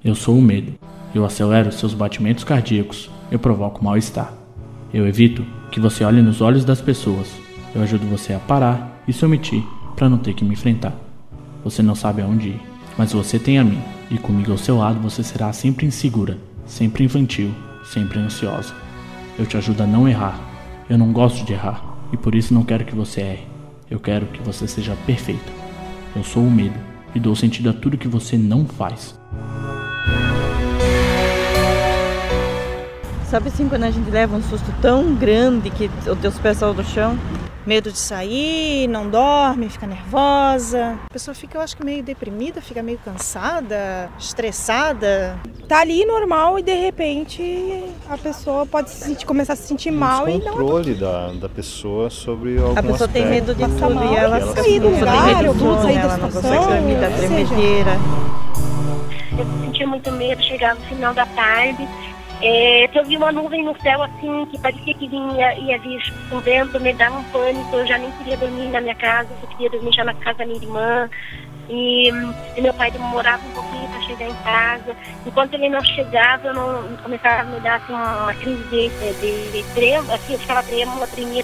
Eu sou o medo. Eu acelero seus batimentos cardíacos. Eu provoco mal-estar. Eu evito que você olhe nos olhos das pessoas. Eu ajudo você a parar e se omitir para não ter que me enfrentar. Você não sabe aonde ir, mas você tem a mim. E comigo ao seu lado você será sempre insegura, sempre infantil, sempre ansiosa. Eu te ajudo a não errar. Eu não gosto de errar e por isso não quero que você erre. Eu quero que você seja perfeita. Eu sou o medo e dou sentido a tudo que você não faz. Sabe assim, quando a gente leva um susto tão grande que os teus pés saem do chão? Medo de sair, não dorme, fica nervosa. A pessoa fica, eu acho que meio deprimida, fica meio cansada, estressada. Tá ali normal e de repente a pessoa pode começar a se sentir mal e não... controle da pessoa sobre algum A pessoa aspecto. tem medo de tudo mal, e ela sair do lugar, tem ou medo de sair da ela não situação, consegue dormir, dá tremedeira. Eu sentia muito medo, chegava no final da tarde. Eu vi uma nuvem no céu assim, que parecia que ia vir um vento, me dava um pânico, eu já nem queria dormir na minha casa, eu queria dormir já na casa da minha irmã. E meu pai demorava um pouquinho para chegar em casa. Enquanto ele não chegava, eu não começava a me dar assim, uma crise de trema, assim, eu ficava trêmula, tremia,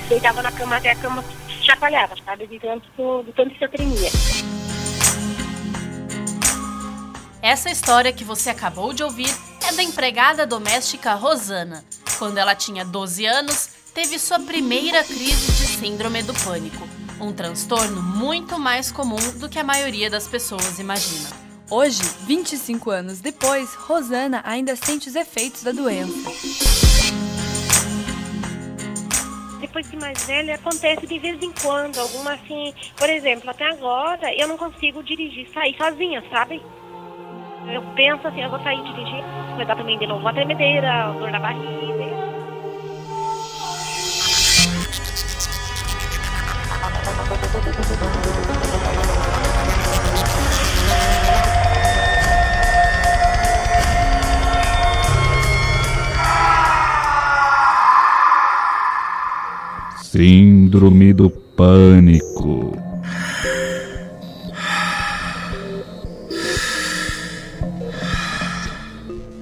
deitava na cama até a cama chacoalhava, sabe, de tanto que eu tremia. Essa história que você acabou de ouvir é da empregada doméstica Rosana. Quando ela tinha 12 anos, teve sua primeira crise de síndrome do pânico, um transtorno muito mais comum do que a maioria das pessoas imagina. Hoje, 25 anos depois, Rosana ainda sente os efeitos da doença. Depois de mais velha, acontece de vez em quando, alguma assim, por exemplo, até agora eu não consigo dirigir, sair sozinha, sabe? Eu penso assim, eu vou sair dirigir, vai dar também de novo uma tremedeira, dor na barriga. Síndrome do pânico.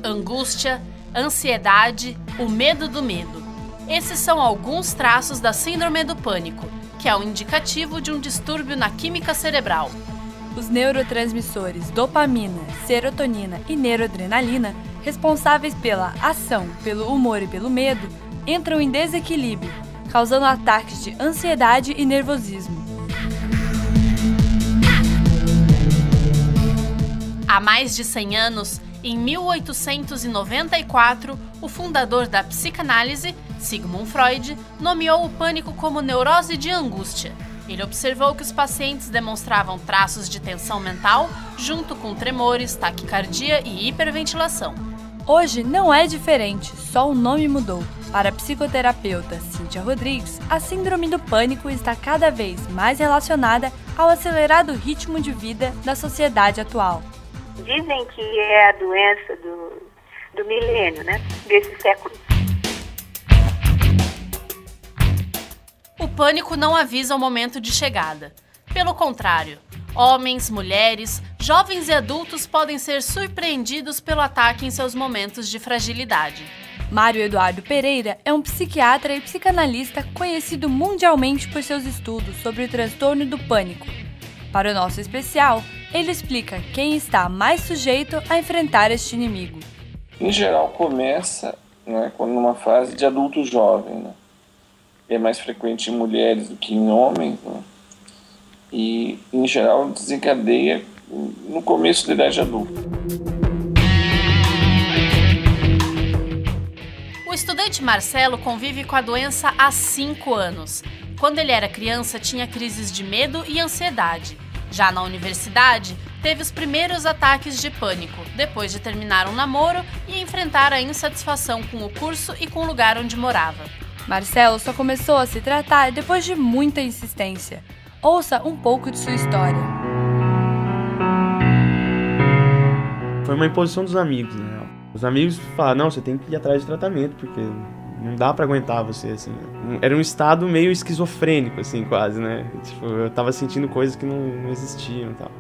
Angústia, ansiedade, o medo do medo. Esses são alguns traços da síndrome do pânico, que é um indicativo de um distúrbio na química cerebral. Os neurotransmissores dopamina, serotonina e neuroadrenalina, responsáveis pela ação, pelo humor e pelo medo, entram em desequilíbrio, causando ataques de ansiedade e nervosismo. Há mais de 100 anos, em 1894, o fundador da psicanálise, Sigmund Freud, nomeou o pânico como neurose de angústia. Ele observou que os pacientes demonstravam traços de tensão mental, junto com tremores, taquicardia e hiperventilação. Hoje não é diferente, só o nome mudou. Para a psicoterapeuta Cíntia Rodrigues, a síndrome do pânico está cada vez mais relacionada ao acelerado ritmo de vida da sociedade atual. Dizem que é a doença do milênio, né? Desse século. O pânico não avisa o momento de chegada. Pelo contrário, homens, mulheres, jovens e adultos podem ser surpreendidos pelo ataque em seus momentos de fragilidade. Mário Eduardo Pereira é um psiquiatra e psicanalista conhecido mundialmente por seus estudos sobre o transtorno do pânico. Para o nosso especial, ele explica quem está mais sujeito a enfrentar este inimigo. Em geral, começa, né, numa fase de adulto jovem. Né? É mais frequente em mulheres do que em homens. Né? E, em geral, desencadeia no começo da idade adulta. O estudante Marcelo convive com a doença há 5 anos. Quando ele era criança, tinha crises de medo e ansiedade. Já na universidade, teve os primeiros ataques de pânico, depois de terminar um namoro e enfrentar a insatisfação com o curso e com o lugar onde morava. Marcelo só começou a se tratar depois de muita insistência. Ouça um pouco de sua história. Foi uma imposição dos amigos, né? Os amigos falaram, não, você tem que ir atrás de tratamento, porque não dá pra aguentar você, assim. Era um estado meio esquizofrênico, assim, quase, né? Tipo, eu tava sentindo coisas que não existiam e tal.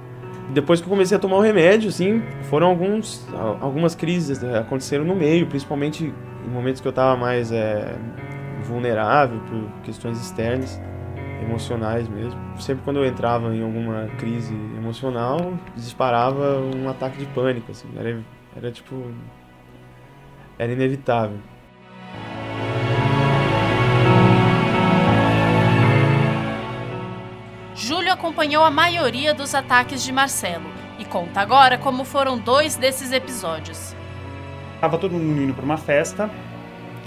Depois que eu comecei a tomar o remédio, assim, foram algumas crises aconteceram no meio, principalmente em momentos que eu estava mais vulnerável por questões externas, emocionais mesmo. Sempre quando eu entrava em alguma crise emocional, disparava um ataque de pânico, assim, era inevitável. Júlio acompanhou a maioria dos ataques de Marcelo e conta agora como foram 2 desses episódios. Tava todo mundo indo para uma festa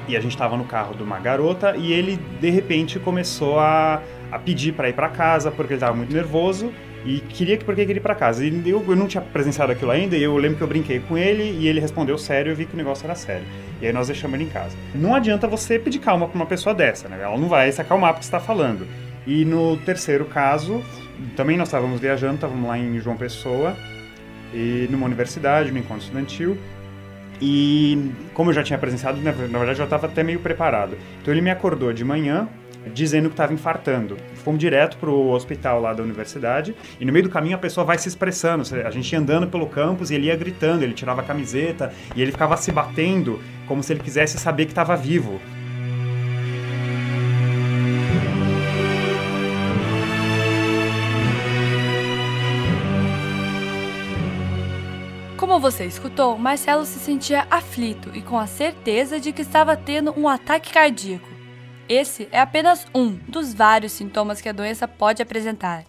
e a gente estava no carro de uma garota e ele de repente começou a pedir para ir para casa porque ele estava muito nervoso e queria ir para casa. E eu não tinha presenciado aquilo ainda e eu lembro que eu brinquei com ele e ele respondeu sério e eu vi que o negócio era sério. E aí nós deixamos ele em casa. Não adianta você pedir calma para uma pessoa dessa, né? Ela não vai se acalmar porque você está falando. E no terceiro caso, também nós estávamos viajando, estávamos lá em João Pessoa, e numa universidade, no encontro estudantil, e como eu já tinha presenciado, na verdade eu já estava até meio preparado. Então ele me acordou de manhã, dizendo que estava infartando. Fomos direto para o hospital lá da universidade, e no meio do caminho a pessoa vai se expressando, a gente ia andando pelo campus e ele ia gritando, ele tirava a camiseta, e ele ficava se batendo, como se ele quisesse saber que estava vivo. Como você escutou, Marcelo se sentia aflito e com a certeza de que estava tendo um ataque cardíaco. Esse é apenas um dos vários sintomas que a doença pode apresentar.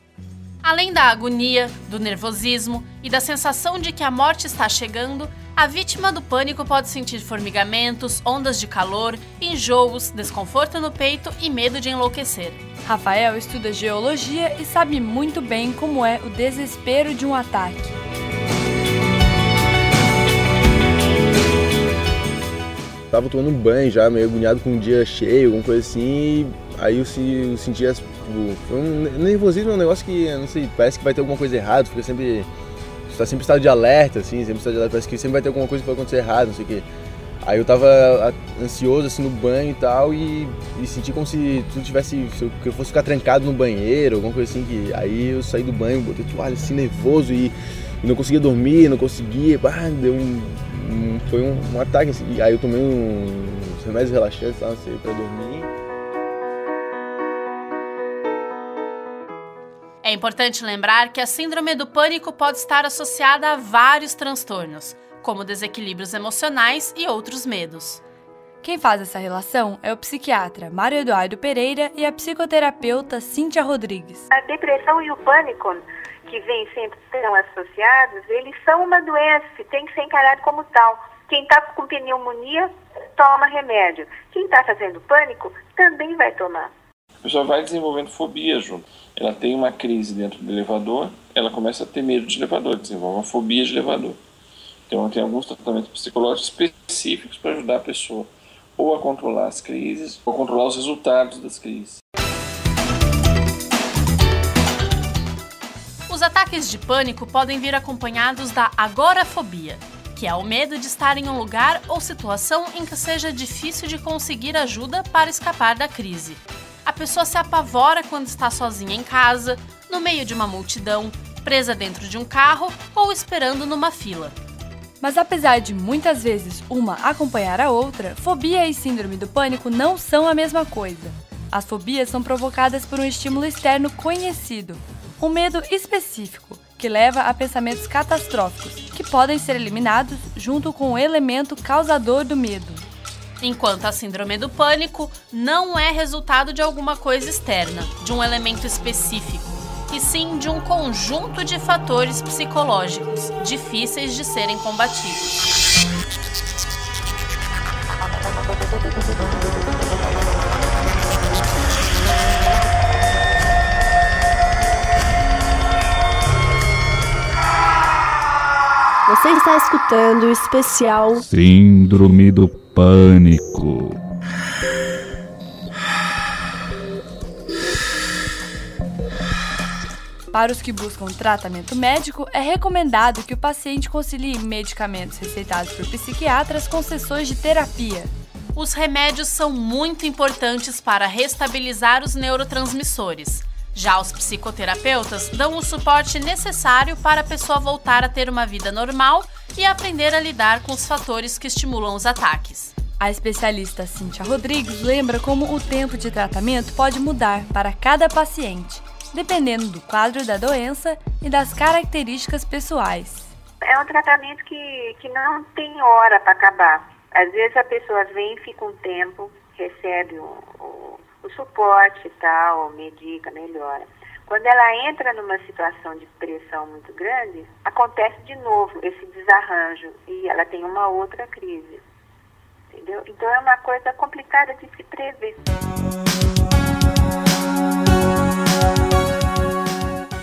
Além da agonia, do nervosismo e da sensação de que a morte está chegando, a vítima do pânico pode sentir formigamentos, ondas de calor, enjoos, desconforto no peito e medo de enlouquecer. Rafael estuda geologia e sabe muito bem como é o desespero de um ataque. Tava tomando um banho já, meio agoniado com um dia cheio, alguma coisa assim, aí eu sentia, tipo, foi um nervosismo, um negócio que, não sei, parece que vai ter alguma coisa errada, fica sempre, tá sempre em estado de alerta, assim, parece que sempre vai ter alguma coisa que vai acontecer errado, não sei o quê. Aí eu tava ansioso, assim, no banho e tal, e senti como se tudo tivesse, que eu fosse ficar trancado no banheiro, alguma coisa assim, que aí eu saí do banho, botei toalha, assim, nervoso e não conseguia dormir, foi um ataque, assim, e aí eu tomei uns remédios relaxantes, pra dormir. É importante lembrar que a síndrome do pânico pode estar associada a vários transtornos, como desequilíbrios emocionais e outros medos. Quem faz essa relação é o psiquiatra Mário Eduardo Pereira e a psicoterapeuta Cíntia Rodrigues. A depressão e o pânico, que vêm sempre tão associados, eles são uma doença que tem que ser encarado como tal. Quem está com pneumonia, toma remédio. Quem está fazendo pânico, também vai tomar. A pessoa vai desenvolvendo fobia junto. Ela tem uma crise dentro do elevador, ela começa a ter medo de elevador, desenvolve uma fobia de elevador. Então tem alguns tratamentos psicológicos específicos para ajudar a pessoa ou a controlar as crises, ou a controlar os resultados das crises. Os ataques de pânico podem vir acompanhados da agorafobia, que é o medo de estar em um lugar ou situação em que seja difícil de conseguir ajuda para escapar da crise. A pessoa se apavora quando está sozinha em casa, no meio de uma multidão, presa dentro de um carro ou esperando numa fila. Mas apesar de muitas vezes uma acompanhar a outra, fobia e síndrome do pânico não são a mesma coisa. As fobias são provocadas por um estímulo externo conhecido, um medo específico, que leva a pensamentos catastróficos, que podem ser eliminados junto com o elemento causador do medo. Enquanto a síndrome do pânico não é resultado de alguma coisa externa, de um elemento específico, e sim de um conjunto de fatores psicológicos, difíceis de serem combatidos. Você está escutando o especial Síndrome do Pânico. Para os que buscam tratamento médico, é recomendado que o paciente concilie medicamentos receitados por psiquiatras com sessões de terapia. Os remédios são muito importantes para restabilizar os neurotransmissores. Já os psicoterapeutas dão o suporte necessário para a pessoa voltar a ter uma vida normal e aprender a lidar com os fatores que estimulam os ataques. A especialista Cíntia Rodrigues lembra como o tempo de tratamento pode mudar para cada paciente, dependendo do quadro da doença e das características pessoais. É um tratamento que não tem hora para acabar. Às vezes a pessoa vem, fica um tempo, recebe o suporte e tal, medica, melhora. Quando ela entra numa situação de pressão muito grande, acontece de novo esse desarranjo e ela tem uma outra crise. Entendeu? Então é uma coisa complicada de se prever.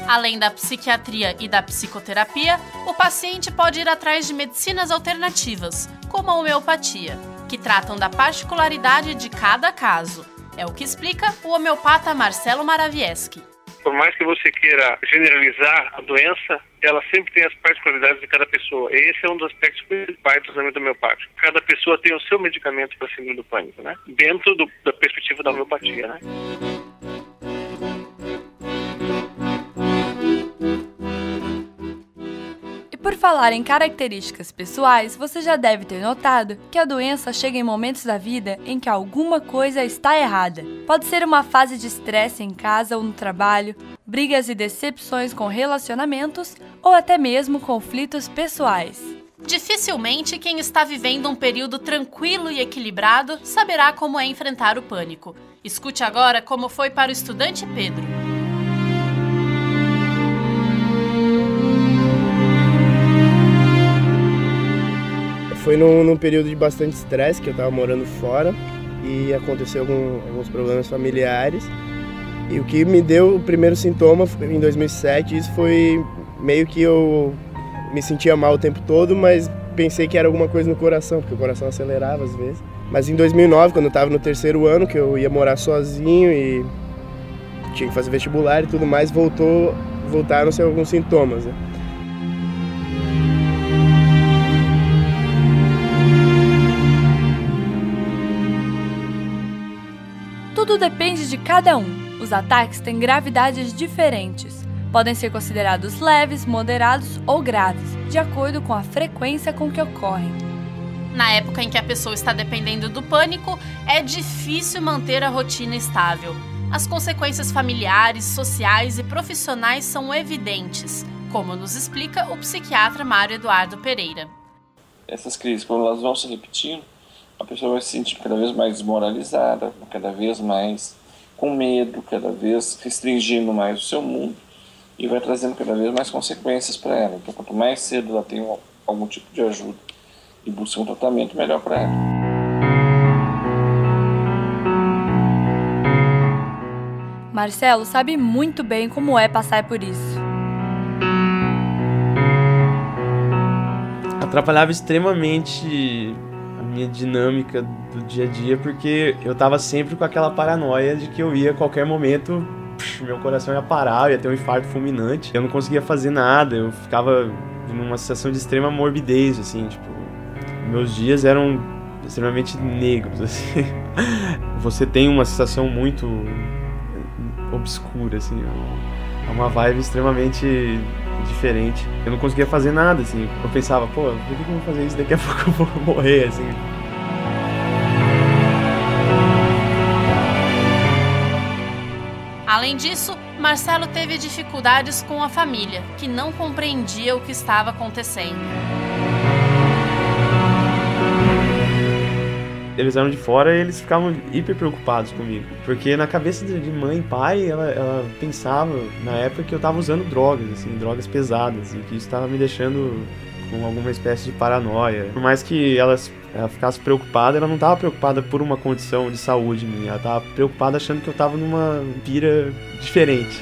Além da psiquiatria e da psicoterapia, o paciente pode ir atrás de medicinas alternativas, como a homeopatia, que tratam da particularidade de cada caso. É o que explica o homeopata Marcelo Maravieski. Por mais que você queira generalizar a doença, ela sempre tem as particularidades de cada pessoa. E esse é um dos aspectos principais do tratamento homeopático. Cada pessoa tem o seu medicamento para a síndrome do pânico, né? Dentro da perspectiva da homeopatia, né? Por falar em características pessoais, você já deve ter notado que a doença chega em momentos da vida em que alguma coisa está errada. Pode ser uma fase de estresse em casa ou no trabalho, brigas e decepções com relacionamentos ou até mesmo conflitos pessoais. Dificilmente quem está vivendo um período tranquilo e equilibrado saberá como é enfrentar o pânico. Escute agora como foi para o estudante Pedro. Foi num período de bastante estresse, que eu estava morando fora e aconteceu alguns problemas familiares. E o que me deu o primeiro sintoma em 2007, isso foi meio que eu me sentia mal o tempo todo, mas pensei que era alguma coisa no coração, porque o coração acelerava às vezes. Mas em 2009, quando eu estava no terceiro ano, que eu ia morar sozinho e tinha que fazer vestibular e tudo mais, voltaram-se alguns sintomas, né? Tudo depende de cada um. Os ataques têm gravidades diferentes. Podem ser considerados leves, moderados ou graves, de acordo com a frequência com que ocorrem. Na época em que a pessoa está dependendo do pânico, é difícil manter a rotina estável. As consequências familiares, sociais e profissionais são evidentes, como nos explica o psiquiatra Mário Eduardo Pereira. Essas crises, quando elas vão se repetindo, a pessoa vai se sentir cada vez mais desmoralizada, cada vez mais com medo, cada vez restringindo mais o seu mundo e vai trazendo cada vez mais consequências para ela. Então, quanto mais cedo ela tem algum tipo de ajuda e busca um tratamento, melhor para ela. Marcelo sabe muito bem como é passar por isso. Atrapalhava extremamente minha dinâmica do dia a dia, porque eu tava sempre com aquela paranoia de que eu ia a qualquer momento, meu coração ia parar, eu ia ter um infarto fulminante. Eu não conseguia fazer nada, eu ficava numa sensação de extrema morbidez, assim, tipo, meus dias eram extremamente negros, assim. Você tem uma sensação muito obscura, assim, é uma vibe extremamente diferente. Eu não conseguia fazer nada, assim. Eu pensava, pô, por que eu vou fazer isso? Daqui a pouco eu vou morrer, assim. Além disso, Marcelo teve dificuldades com a família, que não compreendia o que estava acontecendo. Eles eram de fora e eles ficavam hiper preocupados comigo. Porque na cabeça de mãe e pai, ela pensava, na época, que eu tava usando drogas, assim, drogas pesadas. E que isso tava me deixando com alguma espécie de paranoia. Por mais que ela ficasse preocupada, ela não tava preocupada por uma condição de saúde minha. Ela tava preocupada achando que eu tava numa pira diferente.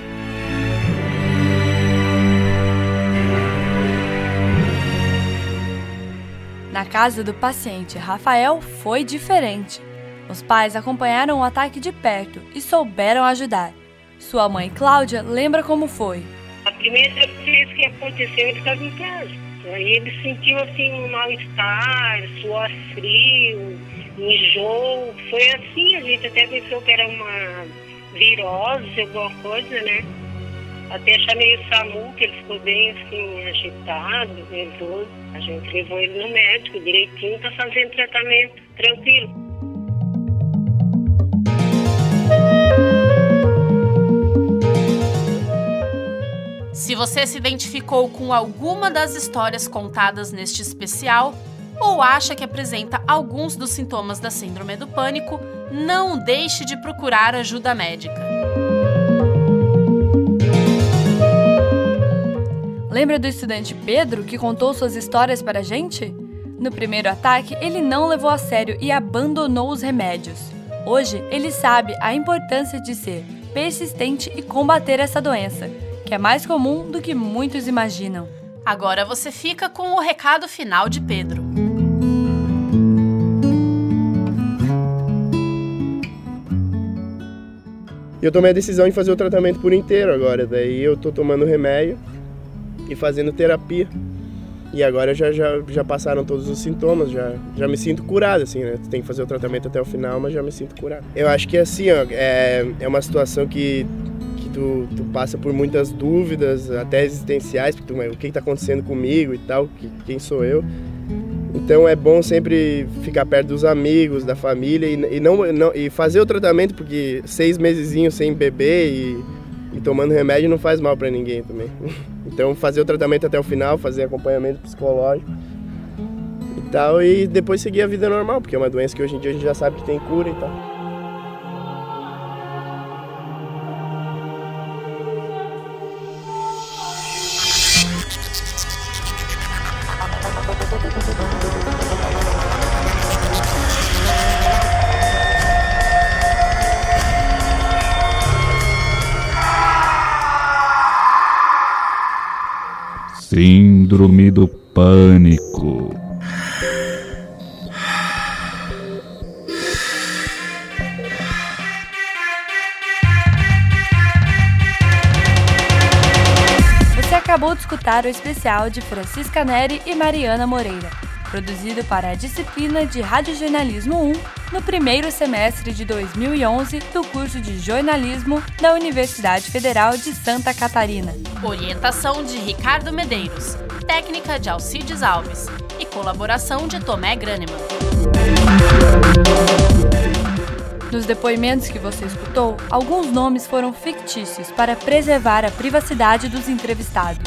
Na casa do paciente Rafael foi diferente. Os pais acompanharam o ataque de perto e souberam ajudar. Sua mãe Cláudia lembra como foi. A primeira vez que aconteceu, ele estava em casa. Aí ele sentiu assim um mal-estar, suor frio, enjoo. Foi assim, a gente até pensou que era virose, alguma coisa, né? Até achar meio SAMU, que ele ficou bem assim, agitado, nervoso. A gente levou ele no médico direitinho, tá fazendo tratamento tranquilo. Se você se identificou com alguma das histórias contadas neste especial, ou acha que apresenta alguns dos sintomas da Síndrome do Pânico, não deixe de procurar ajuda médica. Lembra do estudante Pedro que contou suas histórias para a gente? No primeiro ataque, ele não levou a sério e abandonou os remédios. Hoje, ele sabe a importância de ser persistente e combater essa doença, que é mais comum do que muitos imaginam. Agora você fica com o recado final de Pedro. Eu tomei a decisão de fazer o tratamento por inteiro agora, daí eu tô tomando remédio e fazendo terapia. E agora já passaram todos os sintomas, já me sinto curado, assim, né? Tem que fazer o tratamento até o final, mas já me sinto curado. Eu acho que assim, ó, é uma situação que tu passa por muitas dúvidas, até existenciais, porque o que está acontecendo comigo e tal, quem sou eu. Então é bom sempre ficar perto dos amigos, da família e fazer o tratamento, porque 6 mesezinhos sem beber e tomando remédio não faz mal para ninguém também. Então fazer o tratamento até o final, fazer acompanhamento psicológico e tal, e depois seguir a vida normal, porque é uma doença que hoje em dia a gente já sabe que tem cura e tal. Síndrome do Pânico. Você acabou de escutar o especial de Francisca Neri e Mariana Moreira, produzido para a disciplina de Radiojornalismo 1 no primeiro semestre de 2011 do curso de jornalismo da Universidade Federal de Santa Catarina. Orientação de Ricardo Medeiros, técnica de Alcides Alves e colaboração de Tomé Graneman. Nos depoimentos que você escutou, alguns nomes foram fictícios para preservar a privacidade dos entrevistados.